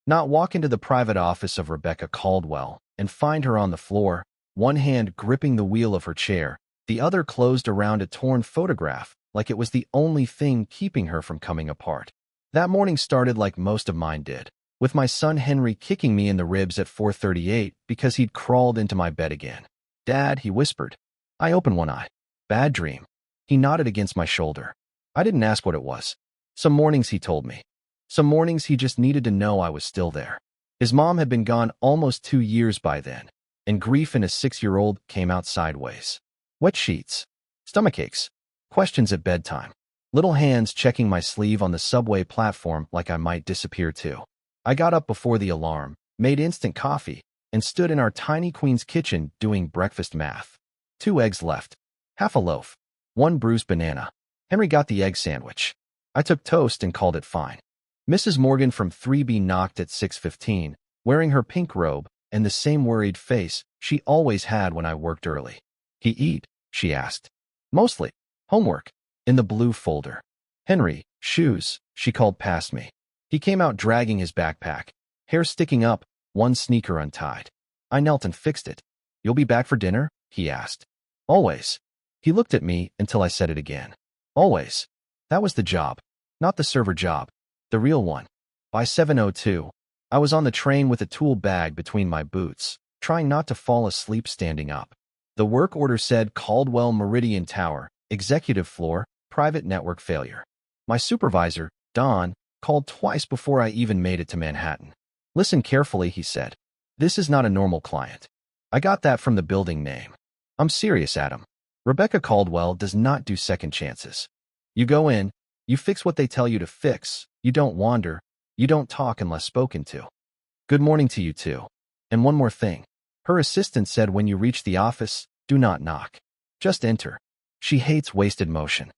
not walk into the private office of Rebecca Caldwell and find her on the floor, one hand gripping the wheel of her chair, the other closed around a torn photograph, like it was the only thing keeping her from coming apart. That morning started like most of mine did, with my son Henry kicking me in the ribs at 4:38 because he'd crawled into my bed again. "Dad," he whispered. I opened one eye. "Bad dream." He nodded against my shoulder. I didn't ask what it was. Some mornings, he told me. Some mornings he just needed to know I was still there. His mom had been gone almost 2 years by then, and grief in a 6-year-old came out sideways. Wet sheets, stomach aches, questions at bedtime, little hands checking my sleeve on the subway platform like I might disappear too. I got up before the alarm, made instant coffee, and stood in our tiny queen's kitchen doing breakfast math. 2 eggs left, half a loaf, 1 bruised banana. Henry got the egg sandwich. I took toast and called it fine. Mrs. Morgan from 3B knocked at 6:15, wearing her pink robe and the same worried face she always had when I worked early. "He eat?" she asked. "Mostly. Homework. In the blue folder." "Henry, shoes," she called past me. He came out dragging his backpack, hair sticking up, one sneaker untied. I knelt and fixed it. "You'll be back for dinner?" he asked. "Always." He looked at me until I said it again. Always. That was the job. Not the server job. The real one. By 7:02, I was on the train with a tool bag between my boots, trying not to fall asleep standing up. The work order said Caldwell Meridian Tower, executive floor, private network failure. My supervisor, Don, called twice before I even made it to Manhattan. "Listen carefully," he said. "This is not a normal client." I got that from the building name. "I'm serious, Adam. Rebecca Caldwell does not do second chances. You go in, you fix what they tell you to fix, you don't wander, you don't talk unless spoken to. Good morning to you too. And one more thing. Her assistant said when you reach the office, do not knock. Just enter. She hates wasted motion."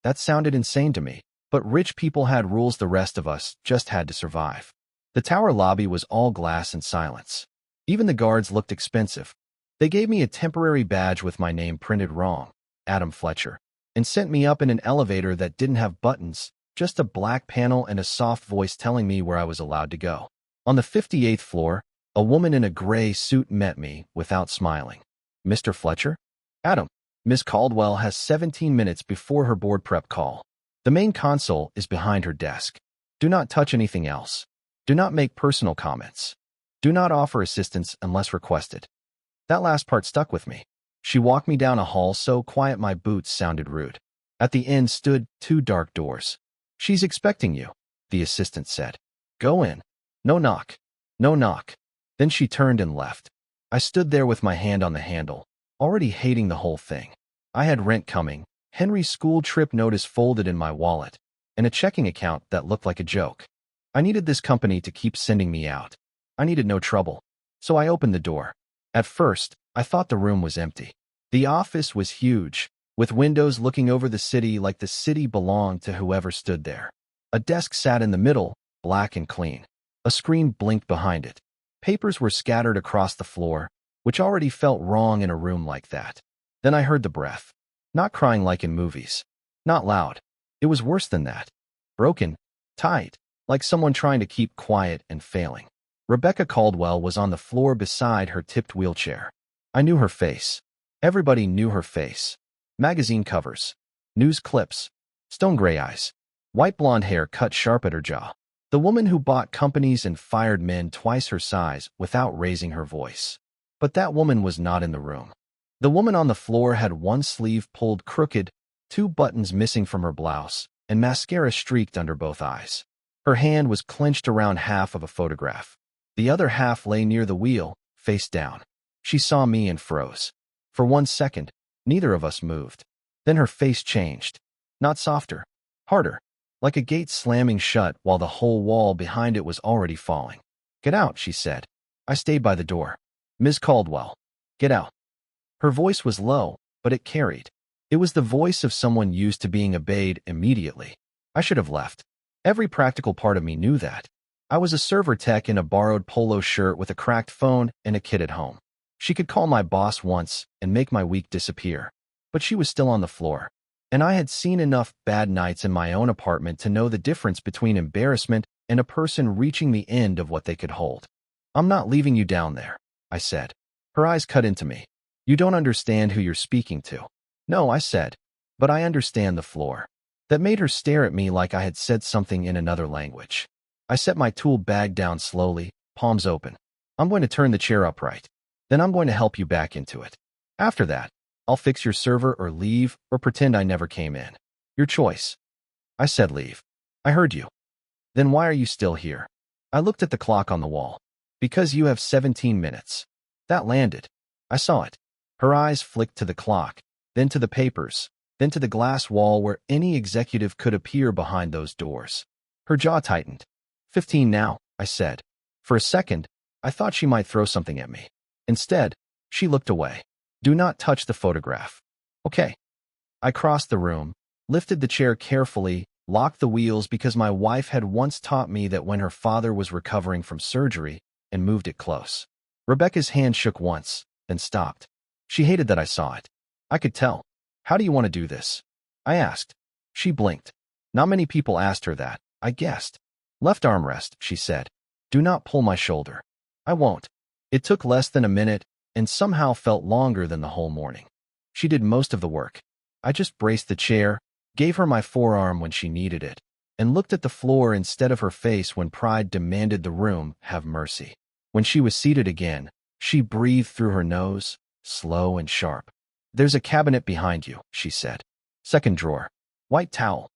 That sounded insane to me, but rich people had rules the rest of us just had to survive. The tower lobby was all glass and silence. Even the guards looked expensive. They gave me a temporary badge with my name printed wrong, Adam Fletcher, and sent me up in an elevator that didn't have buttons, just a black panel and a soft voice telling me where I was allowed to go. On the 58th floor, a woman in a gray suit met me without smiling. "Mr. Fletcher?" "Adam, Miss Caldwell has 17 minutes before her board prep call. The main console is behind her desk. Do not touch anything else. Do not make personal comments. Do not offer assistance unless requested." That last part stuck with me. She walked me down a hall so quiet my boots sounded rude. At the end stood 2 dark doors. "She's expecting you," the assistant said. "Go in. No knock. No knock." Then she turned and left. I stood there with my hand on the handle, already hating the whole thing. I had rent coming, Henry's school trip notice folded in my wallet, and a checking account that looked like a joke. I needed this company to keep sending me out. I needed no trouble. So I opened the door. At first, I thought the room was empty. The office was huge, with windows looking over the city like the city belonged to whoever stood there. A desk sat in the middle, black and clean. A screen blinked behind it. Papers were scattered across the floor, which already felt wrong in a room like that. Then I heard the breath. Not crying like in movies. Not loud. It was worse than that. Broken, tight, like someone trying to keep quiet and failing. Rebecca Caldwell was on the floor beside her tipped wheelchair. I knew her face. Everybody knew her face. Magazine covers, news clips, stone gray eyes, white blonde hair cut sharp at her jaw. The woman who bought companies and fired men twice her size without raising her voice. But that woman was not in the room. The woman on the floor had one sleeve pulled crooked, 2 buttons missing from her blouse, and mascara streaked under both eyes. Her hand was clenched around half of a photograph. The other half lay near the wheel, face down. She saw me and froze. For 1 second, neither of us moved. Then her face changed. Not softer, harder, like a gate slamming shut while the whole wall behind it was already falling. "Get out," she said. I stayed by the door. "Ms. Caldwell, get out." Her voice was low, but it carried. It was the voice of someone used to being obeyed immediately. I should have left. Every practical part of me knew that. I was a server tech in a borrowed polo shirt with a cracked phone and a kid at home. She could call my boss once and make my week disappear. But she was still on the floor. And I had seen enough bad nights in my own apartment to know the difference between embarrassment and a person reaching the end of what they could hold. I'm not leaving you down there, I said. Her eyes cut into me. You don't understand who you're speaking to. No, I said, but I understand the floor. That made her stare at me like I had said something in another language. I set my tool bag down slowly, palms open. I'm going to turn the chair upright. Then I'm going to help you back into it. After that, I'll fix your server or leave or pretend I never came in. Your choice. I said leave. I heard you. Then why are you still here? I looked at the clock on the wall. Because you have 17 minutes. That landed. I saw it. Her eyes flicked to the clock, then to the papers, then to the glass wall where any executive could appear behind those doors. Her jaw tightened. 15 now, I said. For a second, I thought she might throw something at me. Instead, she looked away. Do not touch the photograph. Okay. I crossed the room, lifted the chair carefully, locked the wheels because my wife had once taught me that when her father was recovering from surgery, and moved it close. Rebecca's hand shook once, then stopped. She hated that I saw it. I could tell. How do you want to do this? I asked. She blinked. Not many people asked her that, I guessed. Left armrest, she said. Do not pull my shoulder. I won't. It took less than a minute and somehow felt longer than the whole morning. She did most of the work. I just braced the chair, gave her my forearm when she needed it, and looked at the floor instead of her face when pride demanded the room have mercy. When she was seated again, she breathed through her nose, slow and sharp. There's a cabinet behind you, she said. Second drawer. White towel.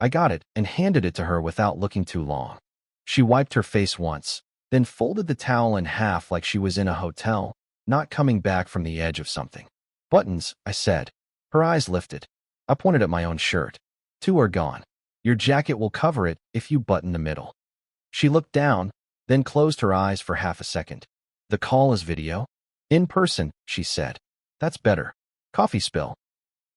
I got it and handed it to her without looking too long. She wiped her face once, then folded the towel in half like she was in a hotel, not coming back from the edge of something. Buttons, I said. Her eyes lifted. I pointed at my own shirt. 2 are gone. Your jacket will cover it if you button the middle. She looked down, then closed her eyes for half a second. The call is video? In person, she said. That's better. Coffee spill.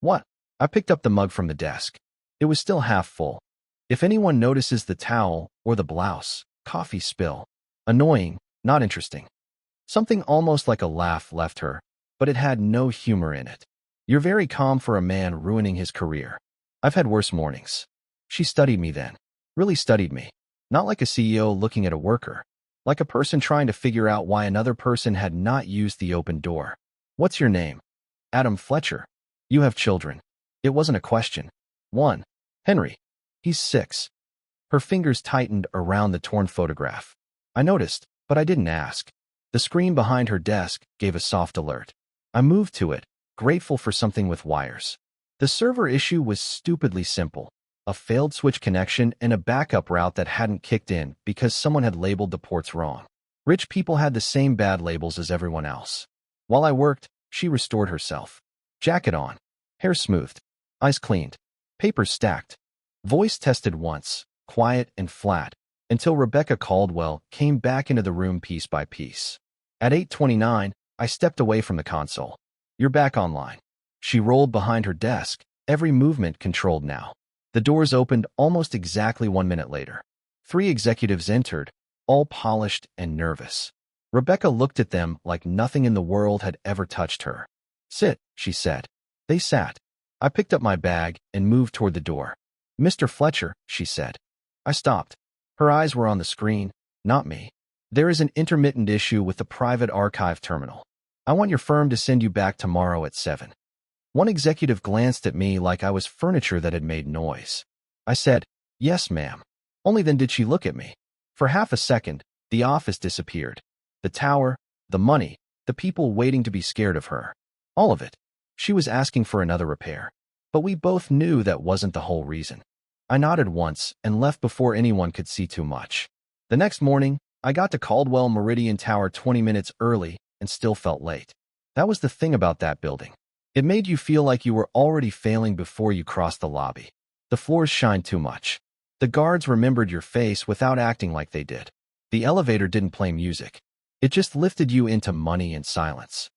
What? I picked up the mug from the desk. It was still half full. If anyone notices the towel or the blouse, coffee spill. Annoying, not interesting. Something almost like a laugh left her, but it had no humor in it. You're very calm for a man ruining his career. I've had worse mornings. She studied me then. Really studied me. Not like a CEO looking at a worker. Like a person trying to figure out why another person had not used the open door. What's your name? Adam Fletcher. You have children. It wasn't a question. 1. Henry. He's 6. Her fingers tightened around the torn photograph. I noticed, but I didn't ask. The screen behind her desk gave a soft alert. I moved to it, grateful for something with wires. The server issue was stupidly simple. A failed switch connection and a backup route that hadn't kicked in because someone had labeled the ports wrong. Rich people had the same bad labels as everyone else. While I worked, she restored herself. Jacket on. Hair smoothed. Eyes cleaned. Papers stacked. Voice tested once, quiet and flat, until Rebecca Caldwell came back into the room piece by piece. At 8:29, I stepped away from the console. You're back online. She rolled behind her desk, every movement controlled now. The doors opened almost exactly 1 minute later. 3 executives entered, all polished and nervous. Rebecca looked at them like nothing in the world had ever touched her. Sit, she said. They sat. I picked up my bag and moved toward the door. Mr. Fletcher, she said. I stopped. Her eyes were on the screen, not me. There is an intermittent issue with the private archive terminal. I want your firm to send you back tomorrow at 7. One executive glanced at me like I was furniture that had made noise. I said, yes, ma'am. Only then did she look at me. For half a second, the office disappeared. The tower, the money, the people waiting to be scared of her. All of it. She was asking for another repair. But we both knew that wasn't the whole reason. I nodded once and left before anyone could see too much. The next morning, I got to Caldwell Meridian Tower 20 minutes early and still felt late. That was the thing about that building. It made you feel like you were already failing before you crossed the lobby. The floors shined too much. The guards remembered your face without acting like they did. The elevator didn't play music. It just lifted you into money and silence.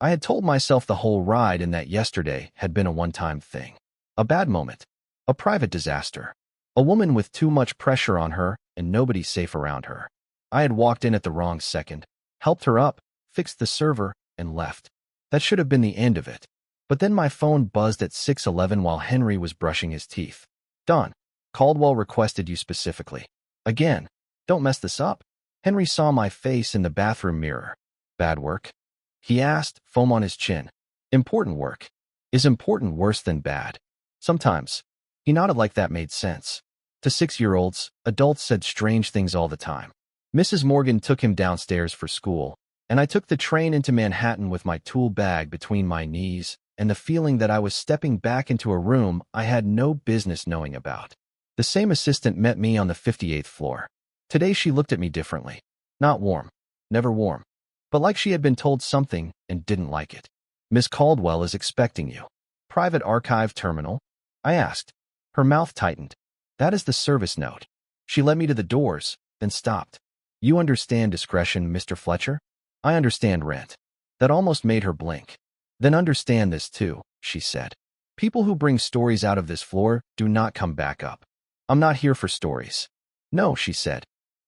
I had told myself the whole ride and that yesterday had been a one-time thing. A bad moment. A private disaster. A woman with too much pressure on her and nobody safe around her. I had walked in at the wrong second, helped her up, fixed the server, and left. That should have been the end of it. But then my phone buzzed at 6:11 while Henry was brushing his teeth. Don, Caldwell requested you specifically. Again. Don't mess this up. Henry saw my face in the bathroom mirror. Bad work? He asked, foam on his chin. Important work. Is important worse than bad? Sometimes. He nodded like that made sense. To 6-year-olds, adults said strange things all the time. Mrs. Morgan took him downstairs for school, and I took the train into Manhattan with my tool bag between my knees and the feeling that I was stepping back into a room I had no business knowing about. The same assistant met me on the 58th floor. Today she looked at me differently. Not warm. Never warm. But like she had been told something and didn't like it. Miss Caldwell is expecting you. Private archive terminal? I asked. Her mouth tightened. That is the service note. She led me to the doors, then stopped. You understand discretion, Mr. Fletcher? I understand rent. That almost made her blink. Then understand this too, she said. People who bring stories out of this floor do not come back up. I'm not here for stories. No, she said.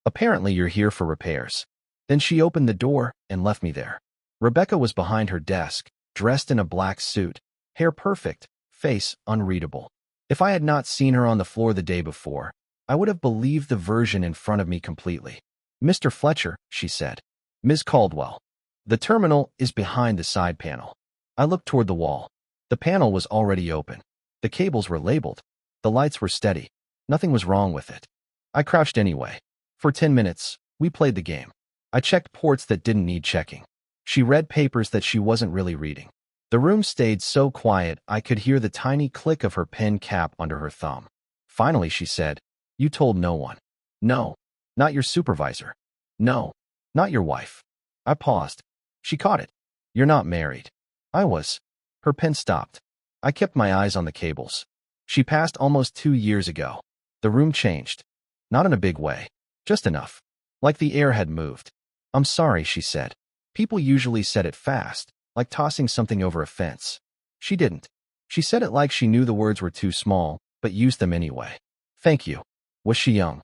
Apparently you're here for repairs. Then she opened the door and left me there. Rebecca was behind her desk, dressed in a black suit, hair perfect, face unreadable. If I had not seen her on the floor the day before, I would have believed the version in front of me completely. Mr. Fletcher, she said. Ms. Caldwell. The terminal is behind the side panel. I looked toward the wall. The panel was already open. The cables were labeled. The lights were steady. Nothing was wrong with it. I crouched anyway. For 10 minutes, we played the game. I checked ports that didn't need checking. She read papers that she wasn't really reading. The room stayed so quiet I could hear the tiny click of her pen cap under her thumb. Finally, she said, You told no one. No. Not your supervisor. No. Not your wife. I paused. She caught it. You're not married. I was. Her pen stopped. I kept my eyes on the cables. She passed almost 2 years ago. The room changed. Not in a big way. Just enough. Like the air had moved. I'm sorry, she said. People usually said it fast, like tossing something over a fence. She didn't. She said it like she knew the words were too small, but used them anyway. Thank you. Was she young?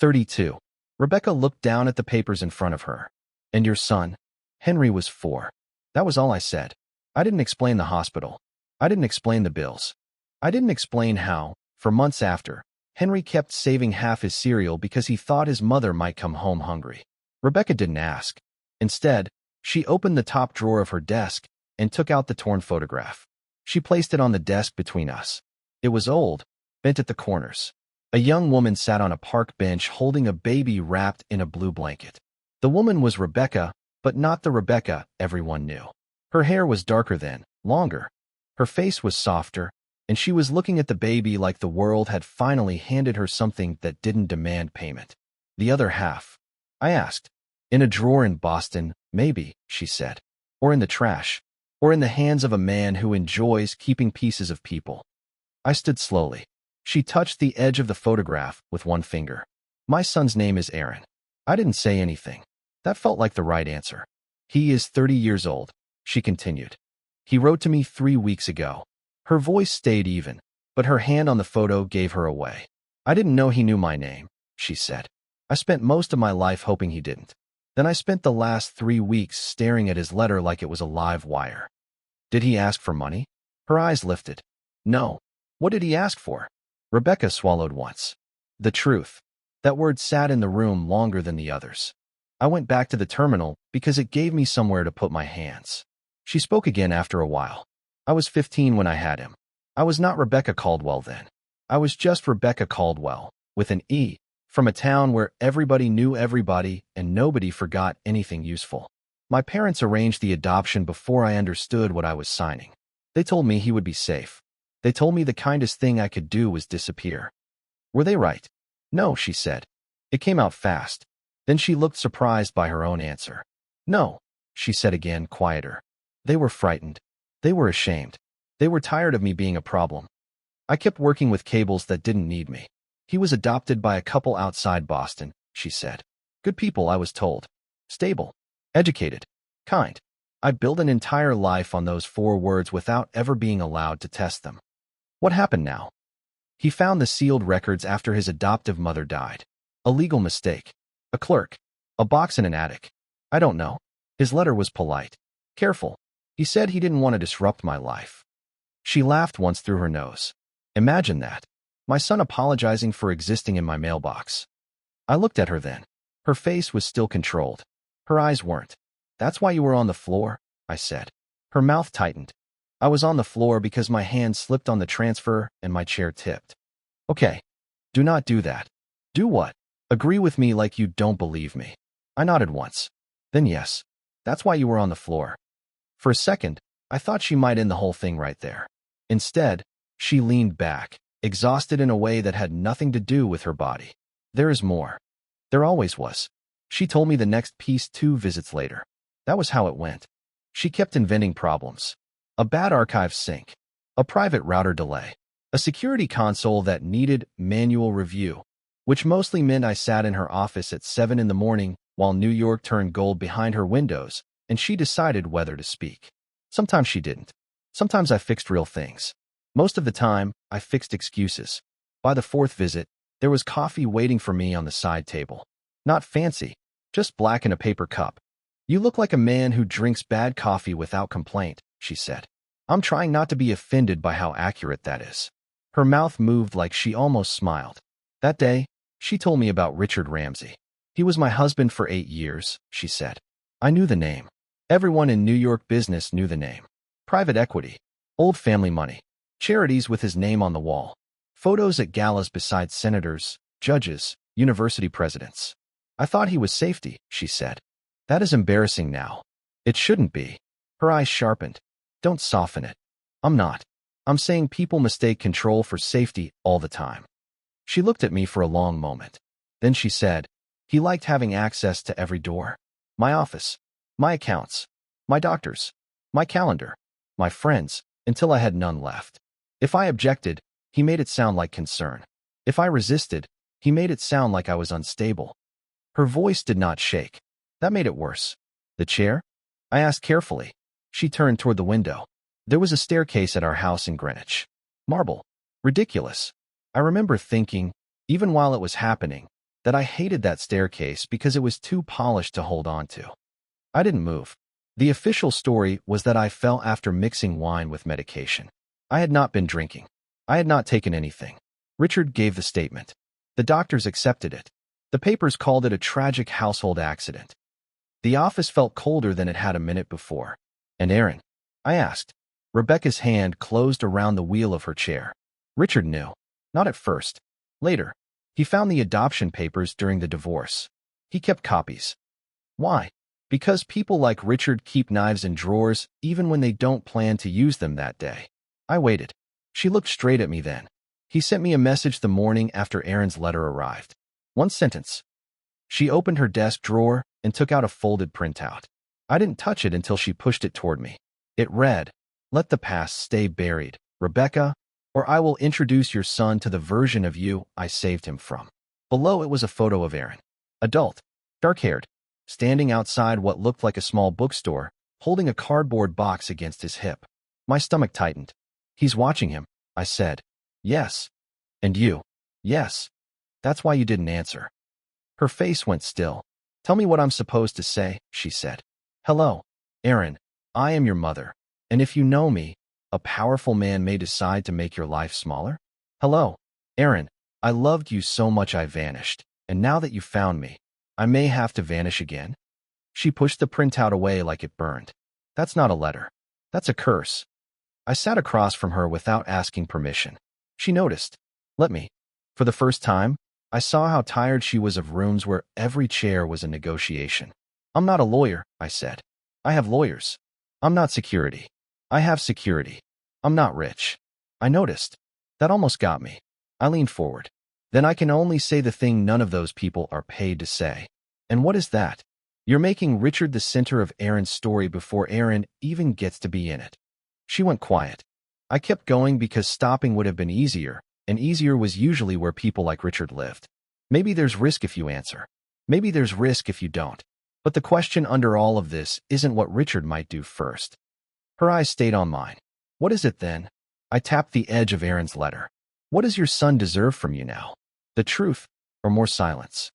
32. Rebecca looked down at the papers in front of her. And your son? Henry was 4. That was all I said. I didn't explain the hospital. I didn't explain the bills. I didn't explain how, for months after, Henry kept saving half his cereal because he thought his mother might come home hungry. Rebecca didn't ask. Instead, she opened the top drawer of her desk and took out the torn photograph. She placed it on the desk between us. It was old, bent at the corners. A young woman sat on a park bench holding a baby wrapped in a blue blanket. The woman was Rebecca, but not the Rebecca everyone knew. Her hair was darker then, longer. Her face was softer, and she was looking at the baby like the world had finally handed her something that didn't demand payment. The other half? I asked. In a drawer in Boston, maybe, she said. Or in the trash. Or in the hands of a man who enjoys keeping pieces of people. I stood slowly. She touched the edge of the photograph with one finger. My son's name is Aaron. I didn't say anything. That felt like the right answer. He is 30 years old, she continued. He wrote to me 3 weeks ago. Her voice stayed even, but her hand on the photo gave her away. I didn't know he knew my name, she said. I spent most of my life hoping he didn't. Then I spent the last 3 weeks staring at his letter like it was a live wire. Did he ask for money? Her eyes lifted. No. What did he ask for? Rebecca swallowed once. The truth. That word sat in the room longer than the others. I went back to the terminal because it gave me somewhere to put my hands. She spoke again after a while. I was 15 when I had him. I was not Rebecca Caldwell then. I was just Rebecca Caldwell, with an E, from a town where everybody knew everybody and nobody forgot anything useful. My parents arranged the adoption before I understood what I was signing. They told me he would be safe. They told me the kindest thing I could do was disappear. Were they right? No, she said. It came out fast. Then she looked surprised by her own answer. No, she said again, quieter. They were frightened. They were ashamed. They were tired of me being a problem. I kept working with cables that didn't need me. He was adopted by a couple outside Boston, she said. Good people, I was told. Stable. Educated. Kind. I built an entire life on those 4 words without ever being allowed to test them. What happened now? He found the sealed records after his adoptive mother died. A legal mistake. A clerk. A box in an attic. I don't know. His letter was polite. Careful. He said he didn't want to disrupt my life. She laughed once through her nose. Imagine that. My son apologizing for existing in my mailbox. I looked at her then. Her face was still controlled. Her eyes weren't. That's why you were on the floor, I said. Her mouth tightened. I was on the floor because my hand slipped on the transfer and my chair tipped. Okay. Do not do that. Do what? Agree with me like you don't believe me. I nodded once. Then yes. That's why you were on the floor. For a second, I thought she might end the whole thing right there. Instead, she leaned back, exhausted in a way that had nothing to do with her body. There is more. There always was. She told me the next piece 2 visits later. That was how it went. She kept inventing problems. A bad archive sync. A private router delay. A security console that needed manual review, which mostly meant I sat in her office at 7 in the morning while New York turned gold behind her windows, and she decided whether to speak. Sometimes she didn't. Sometimes I fixed real things. Most of the time, I fixed excuses. By the 4th visit, there was coffee waiting for me on the side table. Not fancy, just black in a paper cup. You look like a man who drinks bad coffee without complaint, she said. I'm trying not to be offended by how accurate that is. Her mouth moved like she almost smiled. That day, she told me about Richard Ramsey. He was my husband for 8 years, she said. I knew the name. Everyone in New York business knew the name. Private equity, old family money, charities with his name on the wall, photos at galas beside senators, judges, university presidents. I thought he was safety, she said. That is embarrassing now. It shouldn't be. Her eyes sharpened. Don't soften it. I'm not. I'm saying people mistake control for safety all the time. She looked at me for a long moment. Then she said, he liked having access to every door. My office, my accounts, my doctors, my calendar, my friends, until I had none left. If I objected, he made it sound like concern. If I resisted, he made it sound like I was unstable. Her voice did not shake. That made it worse. The chair? I asked carefully. She turned toward the window. There was a staircase at our house in Greenwich. Marble. Ridiculous. I remember thinking, even while it was happening, that I hated that staircase because it was too polished to hold on to. I didn't move. The official story was that I fell after mixing wine with medication. I had not been drinking. I had not taken anything. Richard gave the statement. The doctors accepted it. The papers called it a tragic household accident. The office felt colder than it had a minute before. And Aaron? I asked. Rebecca's hand closed around the wheel of her chair. Richard knew. Not at first. Later. He found the adoption papers during the divorce. He kept copies. Why? Because people like Richard keep knives in drawers even when they don't plan to use them that day. I waited. She looked straight at me then. He sent me a message the morning after Aaron's letter arrived. One sentence. She opened her desk drawer and took out a folded printout. I didn't touch it until she pushed it toward me. It read, "Let the past stay buried, Rebecca, or I will introduce your son to the version of you I saved him from." Below it was a photo of Aaron. Adult, dark-haired, standing outside what looked like a small bookstore, holding a cardboard box against his hip. My stomach tightened. He's watching him, I said. Yes. And you? Yes. That's why you didn't answer. Her face went still. Tell me what I'm supposed to say, she said. Hello, Aaron. I am your mother. And if you know me, a powerful man may decide to make your life smaller? Hello, Aaron. I loved you so much I vanished. And now that you found me, I may have to vanish again? She pushed the printout away like it burned. That's not a letter. That's a curse. I sat across from her without asking permission. She noticed. Let me. For the first time, I saw how tired she was of rooms where every chair was a negotiation. I'm not a lawyer, I said. I have lawyers. I'm not security. I have security. I'm not rich. I noticed. That almost got me. I leaned forward. Then I can only say the thing none of those people are paid to say. And what is that? You're making Richard the center of Aaron's story before Aaron even gets to be in it. She went quiet. I kept going because stopping would have been easier, and easier was usually where people like Richard lived. Maybe there's risk if you answer. Maybe there's risk if you don't. But the question under all of this isn't what Richard might do first. Her eyes stayed on mine. What is it then? I tapped the edge of Aaron's letter. What does your son deserve from you now? The truth, or more silence?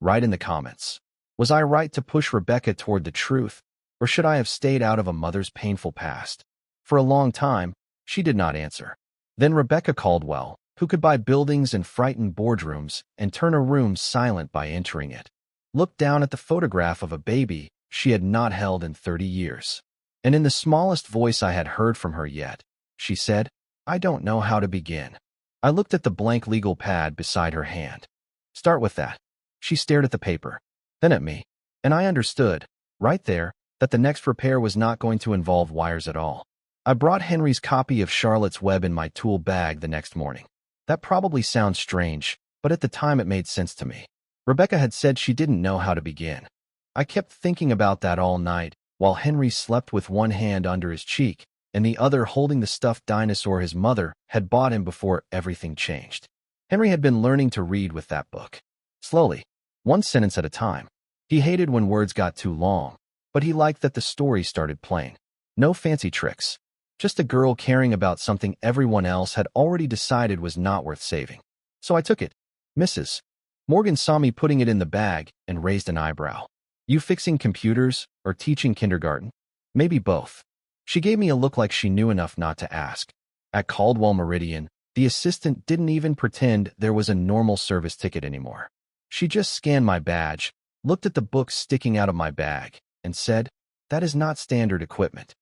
Write in the comments. Was I right to push Rebecca toward the truth, or should I have stayed out of a mother's painful past? For a long time, she did not answer. Then Rebecca Caldwell, who could buy buildings and frighten boardrooms and turn a room silent by entering it, looked down at the photograph of a baby she had not held in 30 years. And in the smallest voice I had heard from her yet, she said, "I don't know how to begin." I looked at the blank legal pad beside her hand. "Start with that." She stared at the paper, then at me, and I understood, right there, that the next repair was not going to involve wires at all. I brought Henry's copy of Charlotte's Web in my tool bag the next morning. That probably sounds strange, but at the time it made sense to me. Rebecca had said she didn't know how to begin. I kept thinking about that all night, while Henry slept with one hand under his cheek and the other holding the stuffed dinosaur his mother had bought him before everything changed. Henry had been learning to read with that book. Slowly, one sentence at a time. He hated when words got too long, but he liked that the story started plain. No fancy tricks. Just a girl caring about something everyone else had already decided was not worth saving. So I took it. "Mrs. Morgan saw me putting it in the bag and raised an eyebrow. "You fixing computers or teaching kindergarten?" "Maybe both." She gave me a look like she knew enough not to ask. At Caldwell Meridian, the assistant didn't even pretend there was a normal service ticket anymore. She just scanned my badge, looked at the books sticking out of my bag, and said, "That is not standard equipment."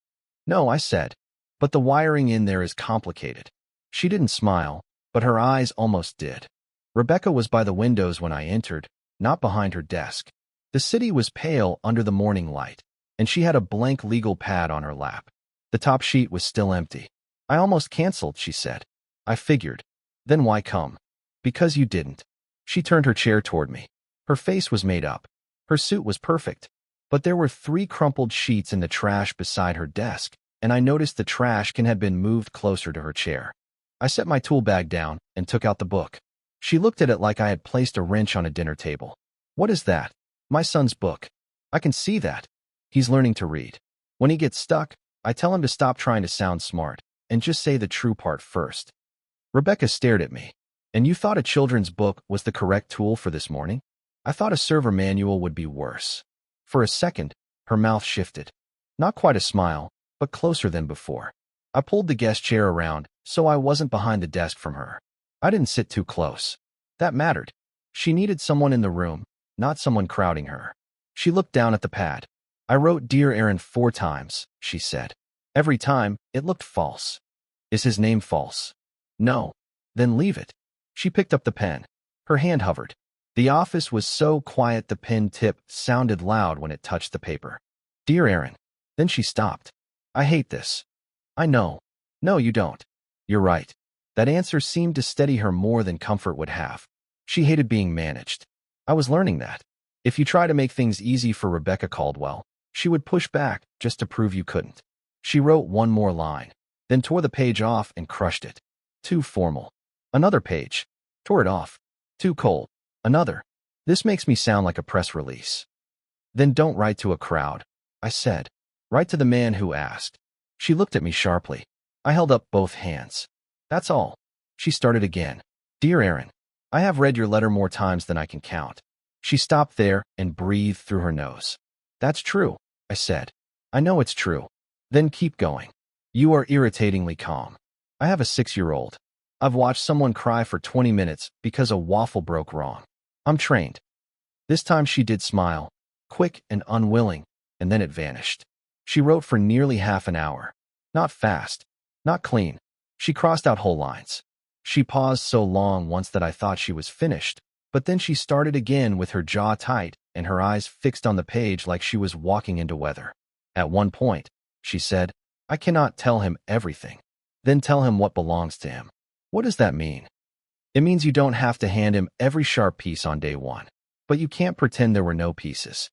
"No," I said, "but the wiring in there is complicated." She didn't smile, but her eyes almost did. Rebecca was by the windows when I entered, not behind her desk. The city was pale under the morning light, and she had a blank legal pad on her lap. The top sheet was still empty. "I almost canceled," she said. I figured. "Then why come?" "Because you didn't." She turned her chair toward me. Her face was made up. Her suit was perfect. But there were 3 crumpled sheets in the trash beside her desk, and I noticed the trash can had been moved closer to her chair. I set my tool bag down and took out the book. She looked at it like I had placed a wrench on a dinner table. "What is that?" "My son's book." "I can see that. He's learning to read. When he gets stuck, I tell him to stop trying to sound smart and just say the true part first." Rebecca stared at me. "And you thought a children's book was the correct tool for this morning?" "I thought a server manual would be worse." For a second, her mouth shifted. Not quite a smile, but closer than before. I pulled the guest chair around so I wasn't behind the desk from her. I didn't sit too close. That mattered. She needed someone in the room, not someone crowding her. She looked down at the pad. "I wrote Dear Aaron 4 times, she said. Every time, it looked false. "Is his name false?" "No." "Then leave it." She picked up the pen. Her hand hovered. The office was so quiet the pen tip sounded loud when it touched the paper. "Dear Aaron." Then she stopped. "I hate this." "I know." "No, you don't." "You're right." That answer seemed to steady her more than comfort would have. She hated being managed. I was learning that. If you try to make things easy for Rebecca Caldwell, she would push back just to prove you couldn't. She wrote one more line, then tore the page off and crushed it. Too formal. Another page. Tore it off. Too cold. Another. This makes me sound like a press release. "Then don't write to a crowd," I said. "Write to the man who asked." She looked at me sharply. I held up both hands. "That's all." She started again. "Dear Aaron, I have read your letter more times than I can count." She stopped there and breathed through her nose. "That's true," I said. "I know it's true." "Then keep going." "You are irritatingly calm." I have a 6-year-old. I've watched someone cry for 20 minutes because a waffle broke wrong. I'm trained. This time she did smile, quick and unwilling, and then it vanished. She wrote for nearly half an hour. Not fast, not clean. She crossed out whole lines. She paused so long once that I thought she was finished, but then she started again with her jaw tight and her eyes fixed on the page like she was walking into weather. At one point, she said, "I cannot tell him everything. Then tell him what belongs to him." "What does that mean?" "It means you don't have to hand him every sharp piece on day 1, but you can't pretend there were no pieces."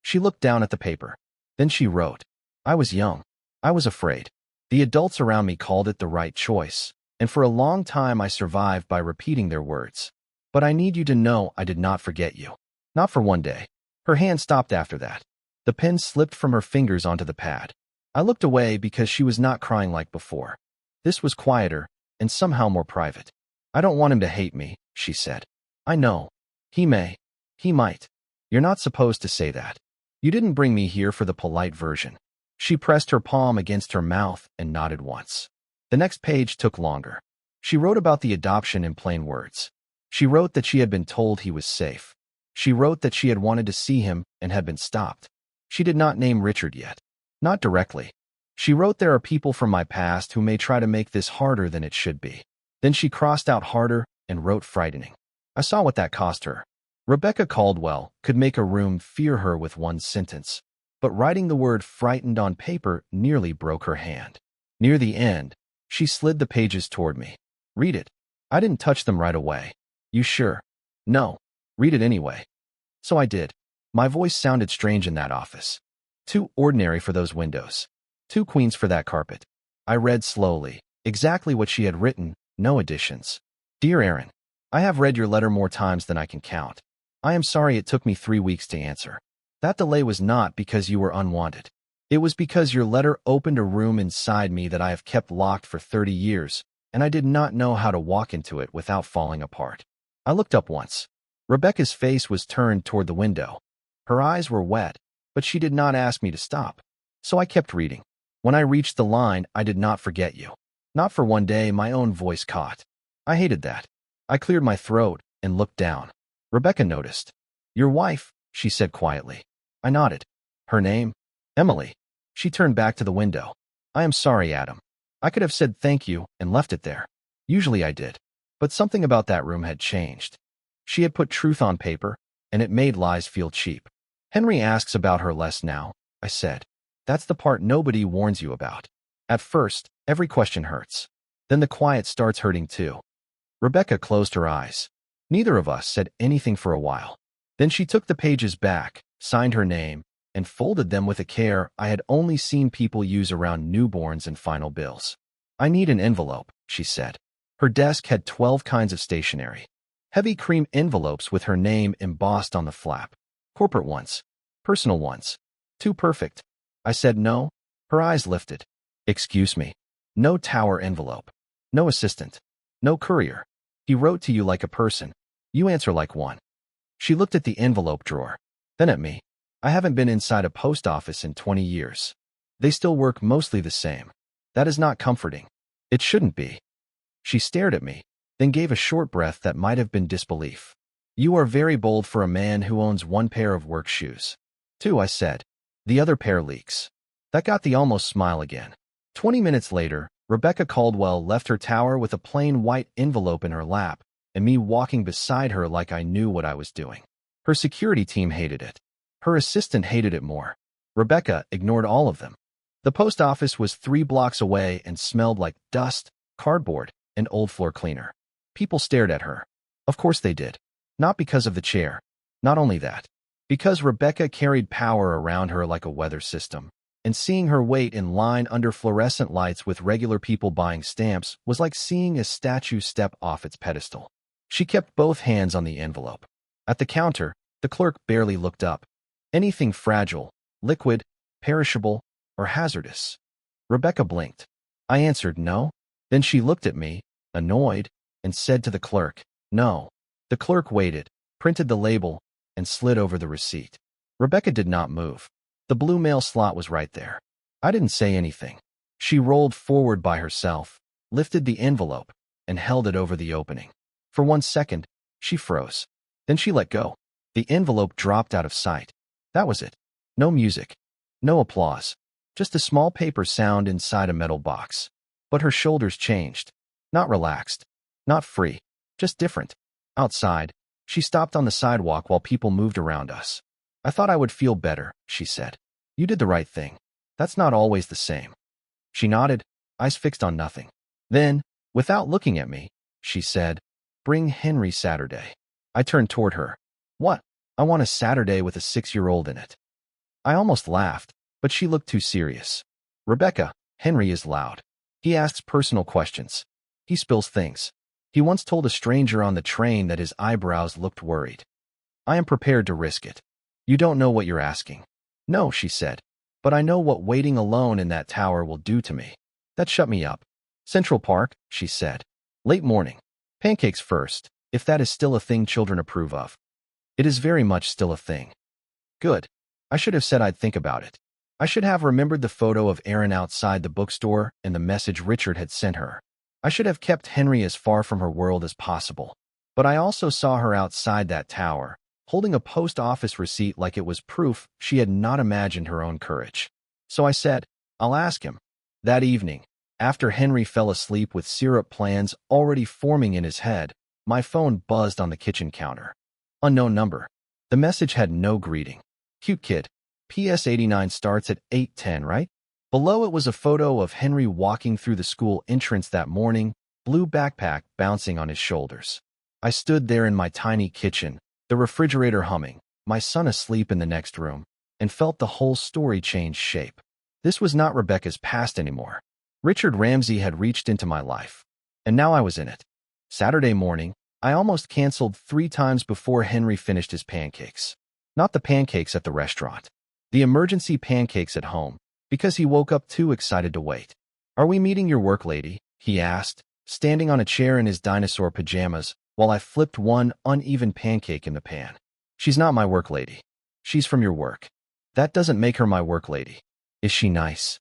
She looked down at the paper. Then she wrote, "I was young. I was afraid. The adults around me called it the right choice, and for a long time I survived by repeating their words. But I need you to know I did not forget you. Not for one day." Her hand stopped after that. The pen slipped from her fingers onto the pad. I looked away because she was not crying like before. This was quieter and somehow more private. "I don't want him to hate me," she said. "I know. He may. He might. You're not supposed to say that. You didn't bring me here for the polite version." She pressed her palm against her mouth and nodded once. The next page took longer. She wrote about the adoption in plain words. She wrote that she had been told he was safe. She wrote that she had wanted to see him and had been stopped. She did not name Richard yet. Not directly. She wrote there are people from my past who may try to make this harder than it should be. Then she crossed out harder and wrote frightening. I saw what that cost her. Rebecca Caldwell could make a room fear her with one sentence, but writing the word frightened on paper nearly broke her hand. Near the end, she slid the pages toward me. Read it. I didn't touch them right away. You sure? No. Read it anyway. So I did. My voice sounded strange in that office. Too ordinary for those windows. Too queens for that carpet. I read slowly, exactly what she had written, no additions. Dear Aaron, I have read your letter more times than I can count. I am sorry it took me 3 weeks to answer. That delay was not because you were unwanted. It was because your letter opened a room inside me that I have kept locked for 30 years, and I did not know how to walk into it without falling apart. I looked up once. Rebecca's face was turned toward the window. Her eyes were wet, but she did not ask me to stop. So I kept reading. When I reached the line, I did not forget you. Not for one day, my own voice caught. I hated that. I cleared my throat and looked down. Rebecca noticed. Your wife, she said quietly. I nodded. Her name? Emily. She turned back to the window. I am sorry, Adam. I could have said thank you and left it there. Usually I did. But something about that room had changed. She had put truth on paper, and it made lies feel cheap. Henry asks about her less now, I said. That's the part nobody warns you about. At first, every question hurts. Then the quiet starts hurting too. Rebecca closed her eyes. Neither of us said anything for a while. Then she took the pages back, signed her name, and folded them with a care I had only seen people use around newborns and final bills. I need an envelope, she said. Her desk had 12 kinds of stationery. Heavy cream envelopes with her name embossed on the flap. Corporate ones. Personal ones. Too perfect. I said no. Her eyes lifted. Excuse me. No tower envelope. No assistant. No courier. He wrote to you like a person. You answer like one. She looked at the envelope drawer. Then at me. I haven't been inside a post office in 20 years. They still work mostly the same. That is not comforting. It shouldn't be. She stared at me, then gave a short breath that might have been disbelief. You are very bold for a man who owns one pair of work shoes. 2, I said. The other pair leaks. That got the almost smile again. 20 minutes later, Rebecca Caldwell left her tower with a plain white envelope in her lap, and me walking beside her like I knew what I was doing. Her security team hated it. Her assistant hated it more. Rebecca ignored all of them. The post office was 3 blocks away and smelled like dust, cardboard, and old floor cleaner. People stared at her. Of course they did. Not because of the chair. Not only that. Because Rebecca carried power around her like a weather system, and seeing her wait in line under fluorescent lights with regular people buying stamps was like seeing a statue step off its pedestal. She kept both hands on the envelope. At the counter, the clerk barely looked up. Anything fragile, liquid, perishable, or hazardous? Rebecca blinked. I answered no. Then she looked at me, annoyed, and said to the clerk, no. The clerk waited, printed the label, and slid over the receipt. Rebecca did not move. The blue mail slot was right there. I didn't say anything. She rolled forward by herself, lifted the envelope, and held it over the opening. For 1 second, she froze. Then she let go. The envelope dropped out of sight. That was it. No music. No applause. Just a small paper sound inside a metal box. But her shoulders changed. Not relaxed. Not free. Just different. Outside, she stopped on the sidewalk while people moved around us. I thought I would feel better, she said. You did the right thing. That's not always the same. She nodded, eyes fixed on nothing. Then, without looking at me, she said, bring Henry Saturday. I turned toward her. What? I want a Saturday with a 6-year-old in it. I almost laughed, but she looked too serious. Rebecca, Henry is loud. He asks personal questions. He spills things. He once told a stranger on the train that his eyebrows looked worried. I am prepared to risk it. You don't know what you're asking. No, she said. But I know what waiting alone in that tower will do to me. That shut me up. Central Park, she said. Late morning. Pancakes first, if that is still a thing children approve of. It is very much still a thing. Good. I should have said I'd think about it. I should have remembered the photo of Erin outside the bookstore and the message Richard had sent her. I should have kept Henry as far from her world as possible. But I also saw her outside that tower, holding a post office receipt like it was proof she had not imagined her own courage. So I said, I'll ask him. That evening, after Henry fell asleep with syrup plans already forming in his head, my phone buzzed on the kitchen counter. Unknown number. The message had no greeting. Cute kid. PS 89 starts at 8:10, right? Below it was a photo of Henry walking through the school entrance that morning, blue backpack bouncing on his shoulders. I stood there in my tiny kitchen, the refrigerator humming, my son asleep in the next room, and felt the whole story change shape. This was not Rebecca's past anymore. Richard Ramsey had reached into my life, and now I was in it. Saturday morning, I almost canceled 3 times before Henry finished his pancakes. Not the pancakes at the restaurant. The emergency pancakes at home, because he woke up too excited to wait. Are we meeting your work lady? He asked, standing on a chair in his dinosaur pajamas, while I flipped one uneven pancake in the pan. She's not my work lady. She's from your work. That doesn't make her my work lady. Is she nice?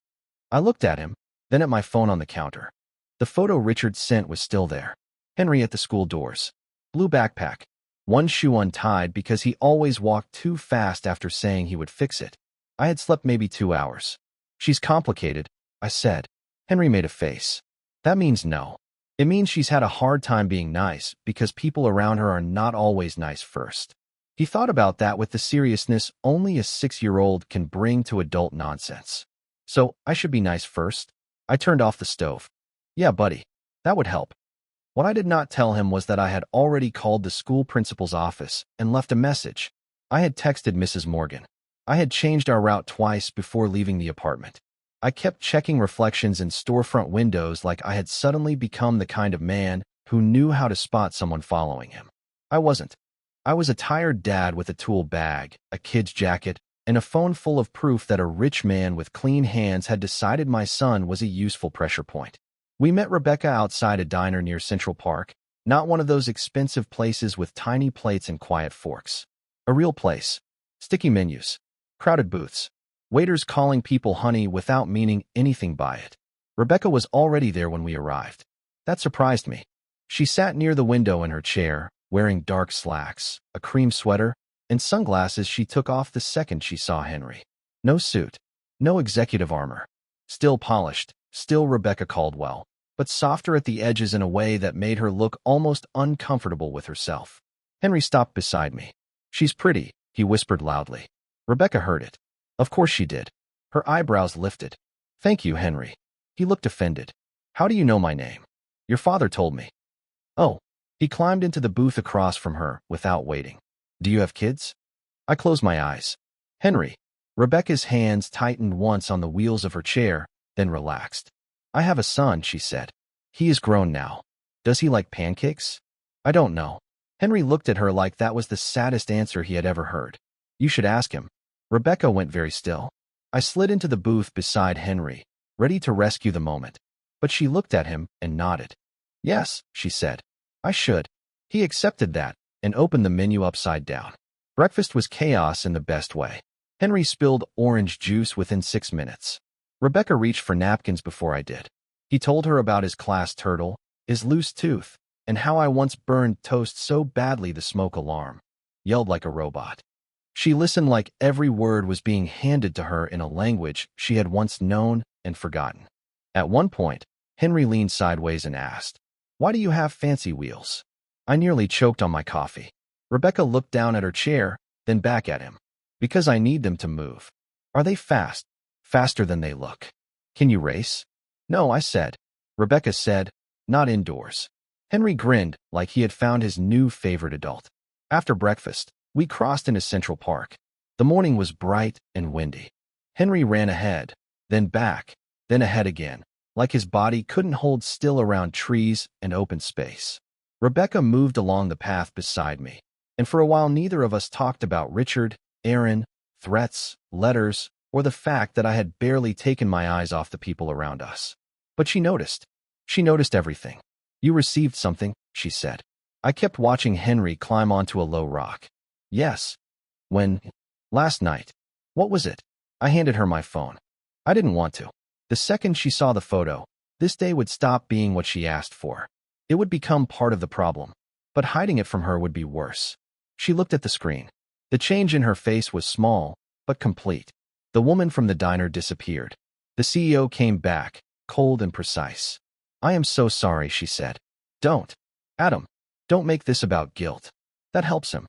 I looked at him, then at my phone on the counter. The photo Richard sent was still there. Henry at the school doors. Blue backpack. One shoe untied because he always walked too fast after saying he would fix it. I had slept maybe 2 hours. She's complicated, I said. Henry made a face. That means no. It means she's had a hard time being nice because people around her are not always nice first. He thought about that with the seriousness only a 6-year-old can bring to adult nonsense. So, I should be nice first? I turned off the stove. Yeah, buddy. That would help. What I did not tell him was that I had already called the school principal's office and left a message. I had texted Mrs. Morgan. I had changed our route twice before leaving the apartment. I kept checking reflections in storefront windows like I had suddenly become the kind of man who knew how to spot someone following him. I wasn't. I was a tired dad with a tool bag, a kid's jacket, and a phone full of proof that a rich man with clean hands had decided my son was a useful pressure point. We met Rebecca outside a diner near Central Park, not one of those expensive places with tiny plates and quiet forks. A real place. Sticky menus. Crowded booths. Waiters calling people honey without meaning anything by it. Rebecca was already there when we arrived. That surprised me. She sat near the window in her chair, wearing dark slacks, a cream sweater, and sunglasses she took off the second she saw Henry. No suit. No executive armor. Still polished. Still Rebecca Caldwell, but softer at the edges in a way that made her look almost uncomfortable with herself. Henry stopped beside me. She's pretty, he whispered loudly. Rebecca heard it. Of course she did. Her eyebrows lifted. Thank you, Henry. He looked offended. How do you know my name? Your father told me. Oh. He climbed into the booth across from her without waiting. Do you have kids? I closed my eyes. Henry. Rebecca's hands tightened once on the wheels of her chair, then relaxed. I have a son, she said. He is grown now. Does he like pancakes? I don't know. Henry looked at her like that was the saddest answer he had ever heard. You should ask him. Rebecca went very still. I slid into the booth beside Henry, ready to rescue the moment. But she looked at him and nodded. Yes, she said. I should. He accepted that and opened the menu upside down. Breakfast was chaos in the best way. Henry spilled orange juice within 6 minutes. Rebecca reached for napkins before I did. He told her about his class turtle, his loose tooth, and how I once burned toast so badly the smoke alarm yelled like a robot. She listened like every word was being handed to her in a language she had once known and forgotten. At one point, Henry leaned sideways and asked, Why do you have fancy wheels? I nearly choked on my coffee. Rebecca looked down at her chair, then back at him. Because I need them to move. Are they fast? Faster than they look. Can you race? No, I said. Rebecca said, not indoors. Henry grinned like he had found his new favorite adult. After breakfast, we crossed into Central Park. The morning was bright and windy. Henry ran ahead, then back, then ahead again, like his body couldn't hold still around trees and open space. Rebecca moved along the path beside me, and for a while neither of us talked about Richard, Aaron, threats, letters, or the fact that I had barely taken my eyes off the people around us. But she noticed. She noticed everything. You received something, she said. I kept watching Henry climb onto a low rock. Yes. When? Last night. What was it? I handed her my phone. I didn't want to. The second she saw the photo, This day would stop being what she asked for. It would become part of the problem, but hiding it from her would be worse. She looked at the screen. The change in her face was small, but complete. The woman from the diner disappeared. The CEO came back, cold and precise. "I am so sorry," she said. "Don't. Adam, don't make this about guilt. That helps him."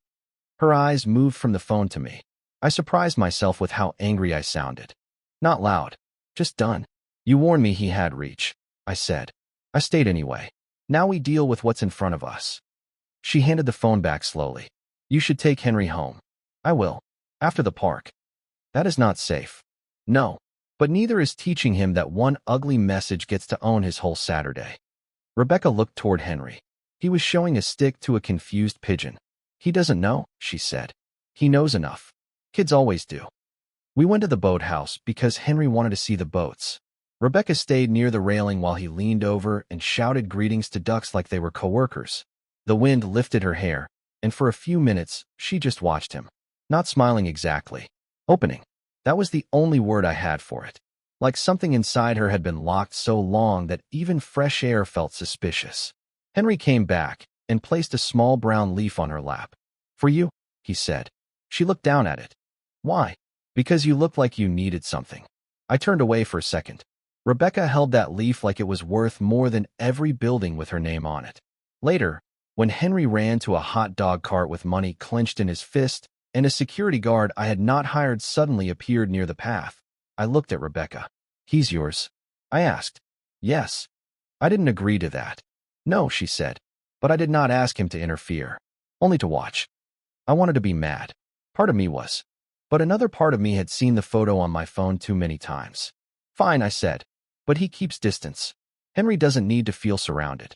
Her eyes moved from the phone to me. I surprised myself with how angry I sounded. Not loud, just done. "You warned me he had reach," I said. "I stayed anyway. Now we deal with what's in front of us." She handed the phone back slowly. "You should take Henry home." "I will. After the park." "That is not safe." "No. But neither is teaching him that one ugly message gets to own his whole Saturday." Rebecca looked toward Henry. He was showing a stick to a confused pigeon. "He doesn't know," she said. "He knows enough. Kids always do." We went to the boathouse because Henry wanted to see the boats. Rebecca stayed near the railing while he leaned over and shouted greetings to ducks like they were coworkers. The wind lifted her hair, and for a few minutes, she just watched him. Not smiling exactly. Opening. That was the only word I had for it. Like something inside her had been locked so long that even fresh air felt suspicious. Henry came back and placed a small brown leaf on her lap. "For you," he said. She looked down at it. "Why?" "Because you looked like you needed something." I turned away for a second. Rebecca held that leaf like it was worth more than every building with her name on it. Later, when Henry ran to a hot dog cart with money clenched in his fist, and a security guard I had not hired suddenly appeared near the path, I looked at Rebecca. "He's yours?" I asked. "Yes." I didn't agree to that. "No," she said. But I did not ask him to interfere. Only to watch. I wanted to be mad. Part of me was. But another part of me had seen the photo on my phone too many times. "Fine," I said. "But he keeps distance. Henry doesn't need to feel surrounded."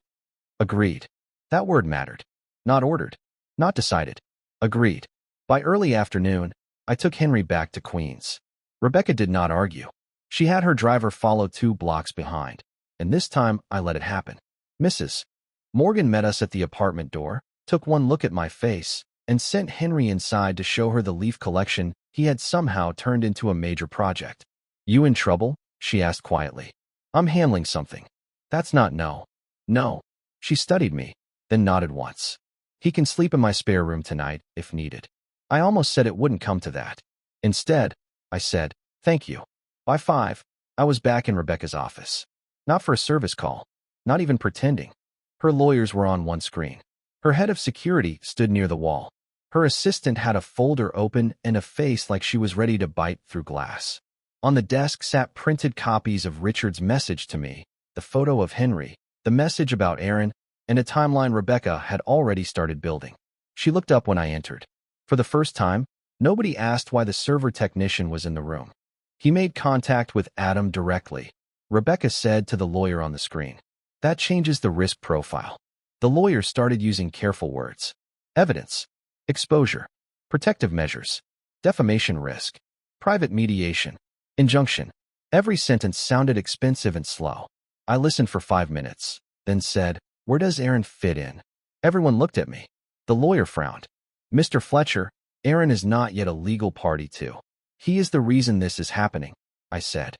Agreed. That word mattered. Not ordered. Not decided. Agreed. By early afternoon, I took Henry back to Queens. Rebecca did not argue. She had her driver follow 2 blocks behind, and this time I let it happen. Mrs. Morgan met us at the apartment door, took one look at my face, and sent Henry inside to show her the leaf collection he had somehow turned into a major project. "You in trouble?" she asked quietly. "I'm handling something." "That's not no." "No." She studied me, then nodded once. "He can sleep in my spare room tonight, if needed." I almost said it wouldn't come to that. Instead, I said, "Thank you." By 5, I was back in Rebecca's office. Not for a service call. Not even pretending. Her lawyers were on one screen. Her head of security stood near the wall. Her assistant had a folder open and a face like she was ready to bite through glass. On the desk sat printed copies of Richard's message to me, the photo of Henry, the message about Aaron, and a timeline Rebecca had already started building. She looked up when I entered. For the first time, nobody asked why the server technician was in the room. "He made contact with Adam directly," Rebecca said to the lawyer on the screen. "That changes the risk profile." The lawyer started using careful words. "Evidence. Exposure. Protective measures. Defamation risk. Private mediation. Injunction." Every sentence sounded expensive and slow. I listened for 5 minutes, then said, "Where does Aaron fit in?" Everyone looked at me. The lawyer frowned. "Mr. Fletcher, Aaron is not yet a legal party to. He is the reason this is happening," I said.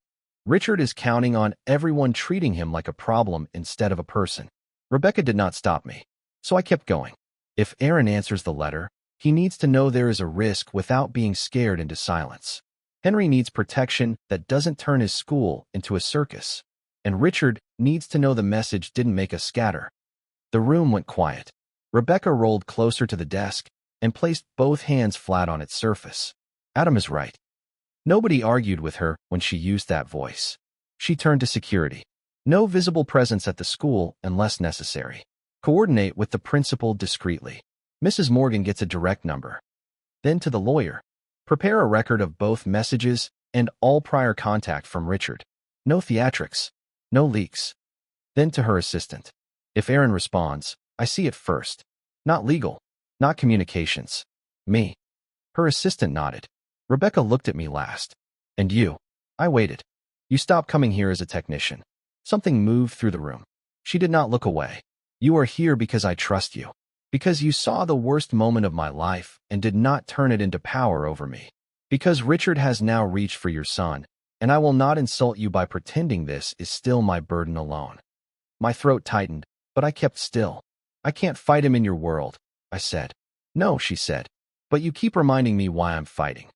"Richard is counting on everyone treating him like a problem instead of a person." Rebecca did not stop me, so I kept going. "If Aaron answers the letter, he needs to know there is a risk without being scared into silence. Henry needs protection that doesn't turn his school into a circus. And Richard needs to know the message didn't make us scatter." The room went quiet. Rebecca rolled closer to the desk and placed both hands flat on its surface. "Adam is right." Nobody argued with her when she used that voice. She turned to security. "No visible presence at the school unless necessary. Coordinate with the principal discreetly. Mrs. Morgan gets a direct number." Then to the lawyer. "Prepare a record of both messages and all prior contact from Richard. No theatrics. No leaks." Then to her assistant. "If Aaron responds, I see it first. Not legal. Not communications. Me." Her assistant nodded. Rebecca looked at me last. "And you?" I waited. "You stopped coming here as a technician." Something moved through the room. She did not look away. "You are here because I trust you. Because you saw the worst moment of my life and did not turn it into power over me. Because Richard has now reached for your son, and I will not insult you by pretending this is still my burden alone. My throat tightened, but I kept still. I can't fight him in your world, I said. No, she said, but you keep reminding me why I'm fighting.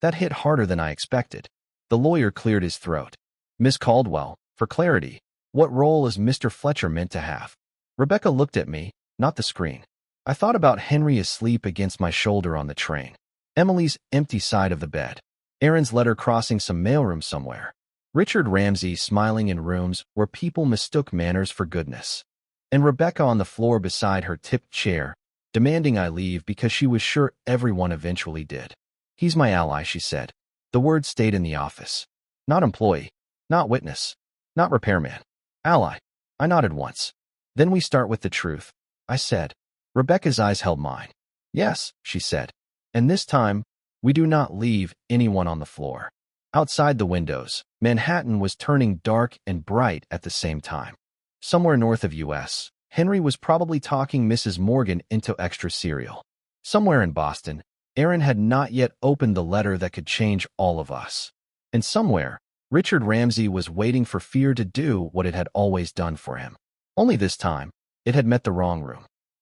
That hit harder than I expected. The lawyer cleared his throat. Miss Caldwell, for clarity, what role is Mr. Fletcher meant to have? Rebecca looked at me, not the screen. I thought about Henry asleep against my shoulder on the train, Emily's empty side of the bed, Aaron's letter crossing some mailroom somewhere, Richard Ramsay smiling in rooms where people mistook manners for goodness, and Rebecca on the floor beside her tipped chair, demanding I leave because she was sure everyone eventually did. He's my ally, she said. The word stayed in the office. Not employee, not witness, not repairman. Ally. I nodded once. Then we start with the truth, I said. Rebecca's eyes held mine. Yes, she said. And this time, we do not leave anyone on the floor. Outside the windows, Manhattan was turning dark and bright at the same time. Somewhere north of US, Henry was probably talking Mrs. Morgan into extra cereal. Somewhere in Boston, Aaron had not yet opened the letter that could change all of us. And somewhere, Richard Ramsay was waiting for fear to do what it had always done for him. Only this time, it had met the wrong room.